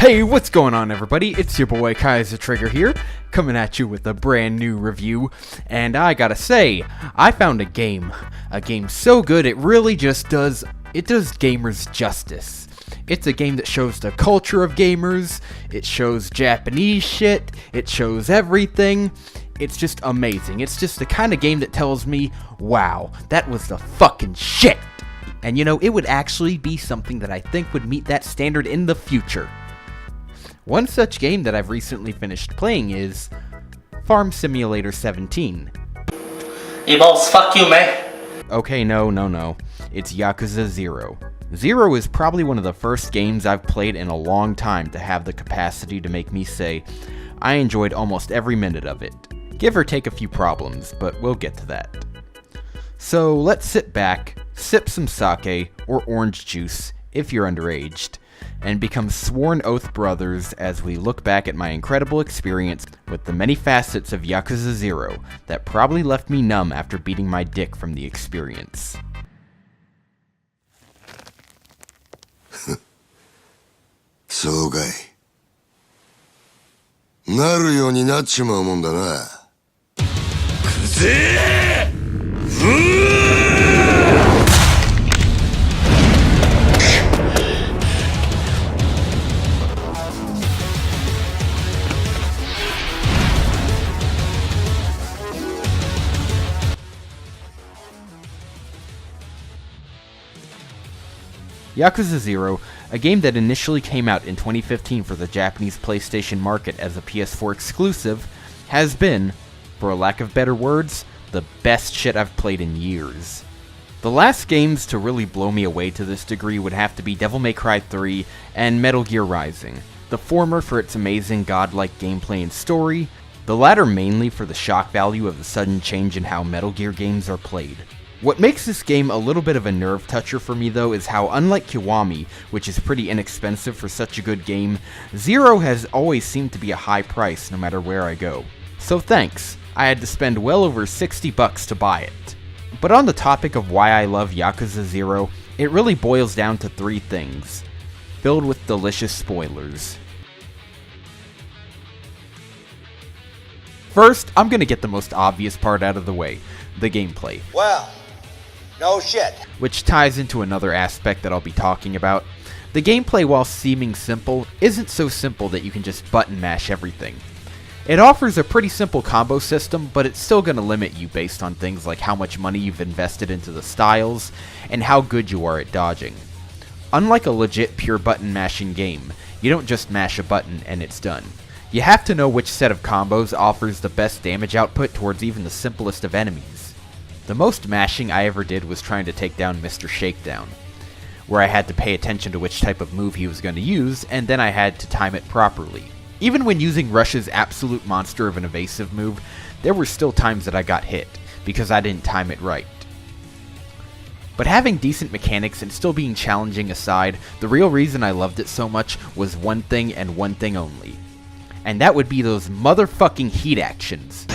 Hey, what's going on everybody? It's your boy Kaiser Trigger here, coming at you with a brand new review, and I gotta say, I found a game so good it really just does gamers justice. It's a game that shows the culture of gamers, it shows Japanese shit, it shows everything. It's just amazing. It's just the kind of game that tells me, wow, that was the fucking shit. And you know, it would actually be something that I think would meet that standard in the future. One such game that I've recently finished playing is Farm Simulator 17. Hey boss, fuck you, man. Okay, no. It's Yakuza 0. 0 is probably one of the first games I've played in a long time to have the capacity to make me say, I enjoyed almost every minute of it. Give or take a few problems, but we'll get to that. So let's sit back, sip some sake or orange juice if you're underaged, and become sworn oath brothers as we look back at my incredible experience with the many facets of Yakuza 0 that probably left me numb after beating my dick from the experience. そうかい。なるようになっちまうもんだな。くぜー！Yakuza 0, a game that initially came out in 2015 for the Japanese PlayStation market as a PS4 exclusive, has been, for a lack of better words, the best shit I've played in years. The last games to really blow me away to this degree would have to be Devil May Cry 3 and Metal Gear Rising, the former for its amazing godlike gameplay and story, the latter mainly for the shock value of the sudden change in how Metal Gear games are played. What makes this game a little bit of a nerve toucher for me though is how, unlike Kiwami, which is pretty inexpensive for such a good game, 0 has always seemed to be a high price no matter where I go. So thanks, I had to spend well over $60 to buy it. But on the topic of why I love Yakuza 0, it really boils down to three things, filled with delicious spoilers. First, I'm gonna get the most obvious part out of the way, the gameplay. Well, no shit. Which ties into another aspect that I'll be talking about. The gameplay, while seeming simple, isn't so simple that you can just button mash everything. It offers a pretty simple combo system, but it's still going to limit you based on things like how much money you've invested into the styles, and how good you are at dodging. Unlike a legit pure button mashing game, you don't just mash a button and it's done. You have to know which set of combos offers the best damage output towards even the simplest of enemies. The most mashing I ever did was trying to take down Mr. Shakedown, where I had to pay attention to which type of move he was going to use, and then I had to time it properly. Even when using Rush's absolute monster of an evasive move, there were still times that I got hit, because I didn't time it right. But having decent mechanics and still being challenging aside, the real reason I loved it so much was one thing and one thing only. And that would be those motherfucking heat actions.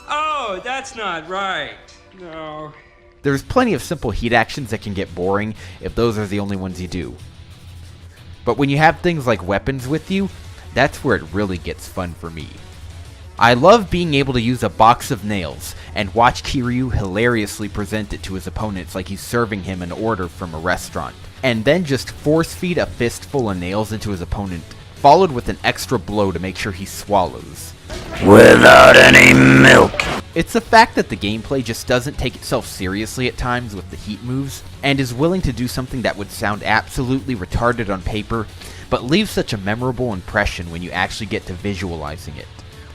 Oh, that's not right. No. There's plenty of simple heat actions that can get boring if those are the only ones you do. But when you have things like weapons with you, that's where it really gets fun for me. I love being able to use a box of nails and watch Kiryu hilariously present it to his opponents like he's serving him an order from a restaurant, and then just force feed a fistful of nails into his opponent, followed with an extra blow to make sure he swallows. Without any milk. It's the fact that the gameplay just doesn't take itself seriously at times with the heat moves, and is willing to do something that would sound absolutely retarded on paper, but leaves such a memorable impression when you actually get to visualizing it.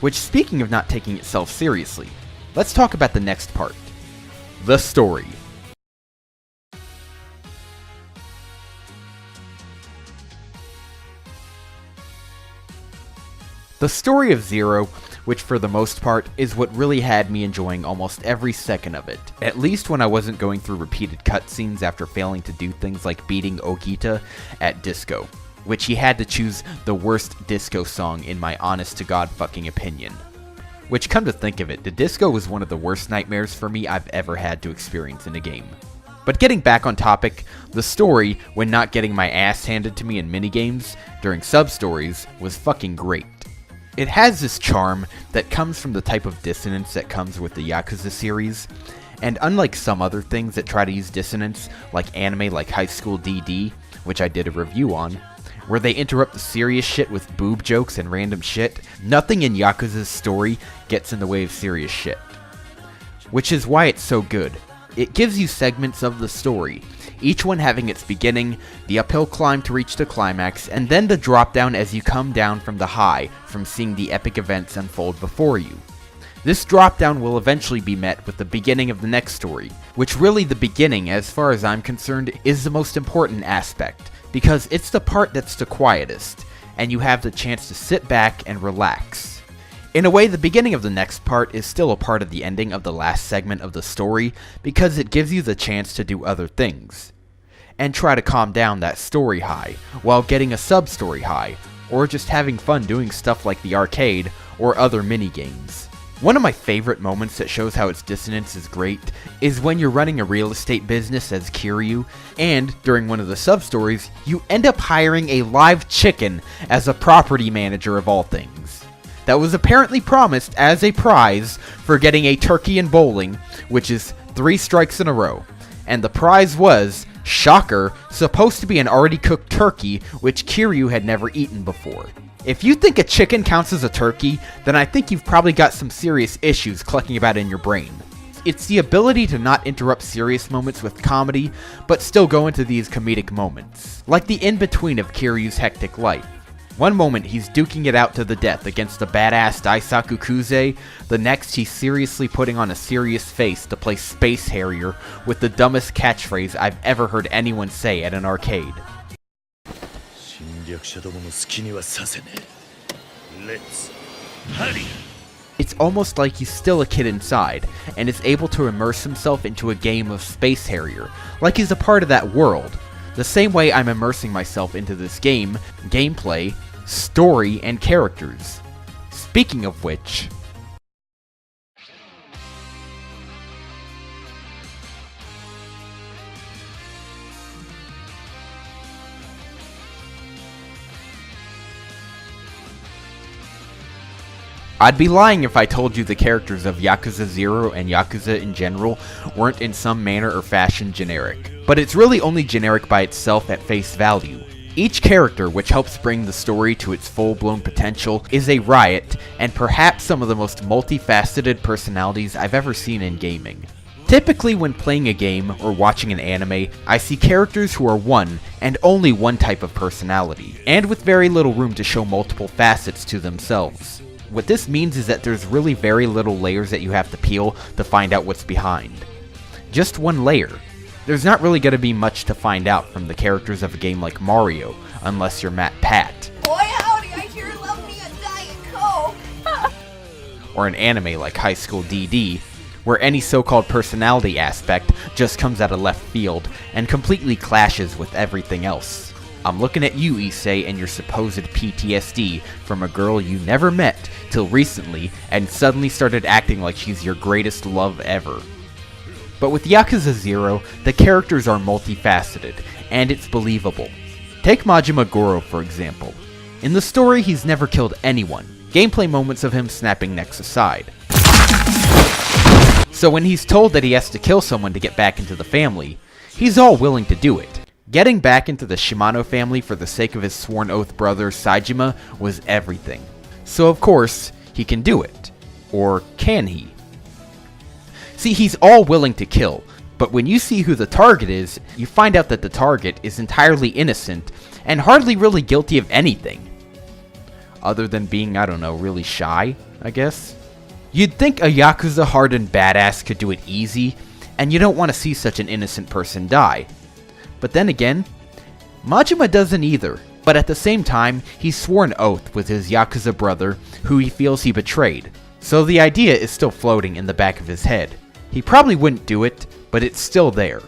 Which, speaking of not taking itself seriously, let's talk about the next part. The story. The story of 0 which for the most part is what really had me enjoying almost every second of it. At least when I wasn't going through repeated cutscenes after failing to do things like beating Ogita at disco, which he had to choose the worst disco song in my honest to god fucking opinion. Which, come to think of it, the disco was one of the worst nightmares for me I've ever had to experience in a game. But getting back on topic, the story, when not getting my ass handed to me in minigames during sub-stories, was fucking great. It has this charm that comes from the type of dissonance that comes with the Yakuza series, and unlike some other things that try to use dissonance, like anime like High School DD, which I did a review on, where they interrupt the serious shit with boob jokes and random shit, nothing in Yakuza's story gets in the way of serious shit. Which is why it's so good. It gives you segments of the story, each one having its beginning, the uphill climb to reach the climax, and then the drop down as you come down from the high from seeing the epic events unfold before you. This drop down will eventually be met with the beginning of the next story, which really the beginning, as far as I'm concerned, is the most important aspect, because it's the part that's the quietest, and you have the chance to sit back and relax. In a way, the beginning of the next part is still a part of the ending of the last segment of the story, because it gives you the chance to do other things, and try to calm down that story high, while getting a sub-story high, or just having fun doing stuff like the arcade, or other mini-games. One of my favorite moments that shows how its dissonance is great is when you're running a real estate business as Kiryu, and during one of the sub-stories, you end up hiring a live chicken as a property manager of all things. That was apparently promised as a prize for getting a turkey in bowling, which is 3 strikes in a row. And the prize was, shocker, supposed to be an already cooked turkey, which Kiryu had never eaten before. If you think a chicken counts as a turkey, then I think you've probably got some serious issues clucking about in your brain. It's the ability to not interrupt serious moments with comedy, but still go into these comedic moments. Like the in-between of Kiryu's hectic life. One moment he's duking it out to the death against a badass Daisaku Kuze, the next he's seriously putting on a serious face to play Space Harrier with the dumbest catchphrase I've ever heard anyone say at an arcade. It's almost like he's still a kid inside, and is able to immerse himself into a game of Space Harrier, like he's a part of that world. The same way I'm immersing myself into this game, gameplay, story, and characters. Speaking of which... I'd be lying if I told you the characters of Yakuza 0 and Yakuza in general weren't in some manner or fashion generic. But it's really only generic by itself at face value. Each character, which helps bring the story to its full-blown potential, is a riot, and perhaps some of the most multifaceted personalities I've ever seen in gaming. Typically when playing a game or watching an anime, I see characters who are one and only one type of personality, and with very little room to show multiple facets to themselves. What this means is that there's really very little layers that you have to peel to find out what's behind. Just one layer. There's not really going to be much to find out from the characters of a game like Mario, unless you're Matt Pat. Boy howdy, I sure love me a Diet Coke! Or an anime like High School DD, where any so-called personality aspect just comes out of left field and completely clashes with everything else. I'm looking at you, Issei, and your supposed PTSD from a girl you never met till recently and suddenly started acting like she's your greatest love ever. But with Yakuza 0, the characters are multifaceted, and it's believable. Take Majima Goro, for example. In the story, he's never killed anyone, gameplay moments of him snapping necks aside. So when he's told that he has to kill someone to get back into the family, he's all willing to do it. Getting back into the Shimano family for the sake of his sworn oath brother Saejima was everything. So of course, he can do it. Or can he? See, he's all willing to kill, but when you see who the target is, you find out that the target is entirely innocent and hardly really guilty of anything. Other than being, I don't know, really shy, I guess? You'd think a Yakuza hardened badass could do it easy, and you don't want to see such an innocent person die. But then again, Majima doesn't either. But at the same time, he swore an oath with his Yakuza brother, who he feels he betrayed. So the idea is still floating in the back of his head. He probably wouldn't do it, but it's still there.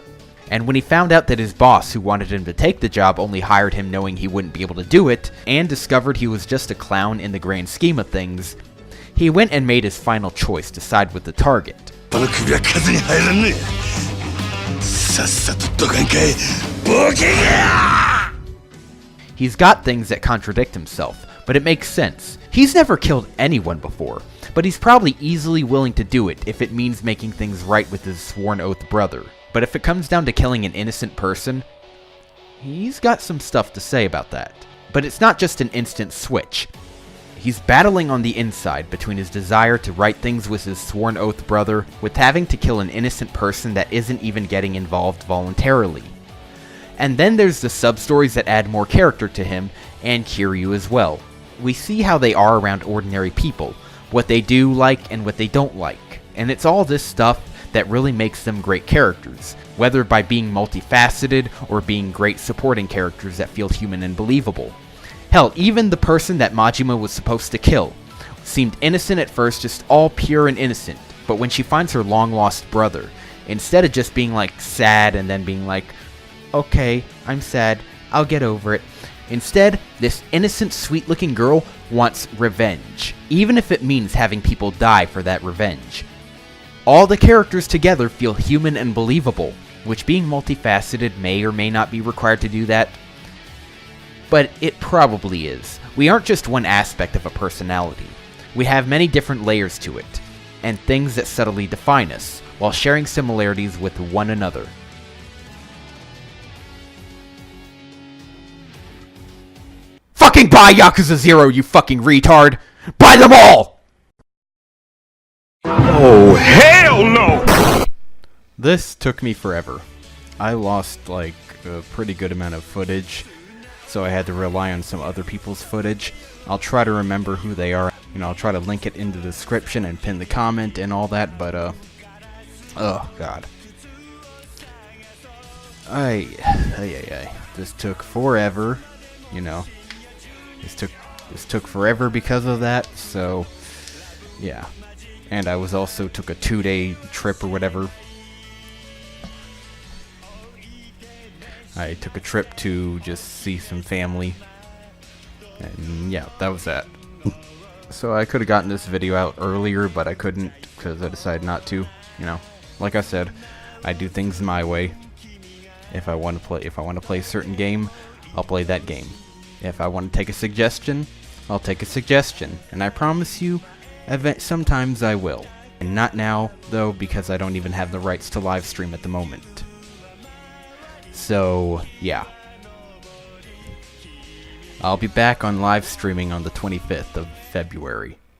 And when he found out that his boss who wanted him to take the job only hired him knowing he wouldn't be able to do it, and discovered he was just a clown in the grand scheme of things, he went and made his final choice to side with the target. この首は数に入らんね。さっさとどかんかい、ボケが！ He's got things that contradict himself, but it makes sense. He's never killed anyone before, but he's probably easily willing to do it if it means making things right with his sworn oath brother. But if it comes down to killing an innocent person, he's got some stuff to say about that. But it's not just an instant switch. He's battling on the inside between his desire to right things with his sworn oath brother with having to kill an innocent person that isn't even getting involved voluntarily. And then there's the sub-stories that add more character to him, and Kiryu as well. We see how they are around ordinary people, what they do like and what they don't like, and it's all this stuff that really makes them great characters, whether by being multifaceted or being great supporting characters that feel human and believable. Hell, even the person that Majima was supposed to kill seemed innocent at first, just all pure and innocent, but when she finds her long-lost brother, instead of just being like sad and then being like, okay, I'm sad, I'll get over it. Instead, this innocent, sweet-looking girl wants revenge, even if it means having people die for that revenge. All the characters together feel human and believable, which being multifaceted may or may not be required to do that, but it probably is. We aren't just one aspect of a personality. We have many different layers to it, and things that subtly define us, while sharing similarities with one another. Fucking buy Yakuza 0, you fucking retard! Buy them all! Oh, hell no! This took me forever. I lost like a pretty good amount of footage, so I had to rely on some other people's footage. I'll try to remember who they are. You know, I'll try to link it in the description and pin the comment and all that, but oh god. This took forever, you know. This took forever because of that, so yeah. And I was also took a 2-day trip or whatever. I took a trip to just see some family. And yeah, that was that. So I could have gotten this video out earlier, but I couldn't because I decided not to. You know, like I said, I do things my way. If I want to play a certain game, I'll play that game. If I want to take a suggestion, I'll take a suggestion. And I promise you, sometimes I will. And not now, though, because I don't even have the rights to live stream at the moment. So, yeah. I'll be back on live streaming on the 25th of February.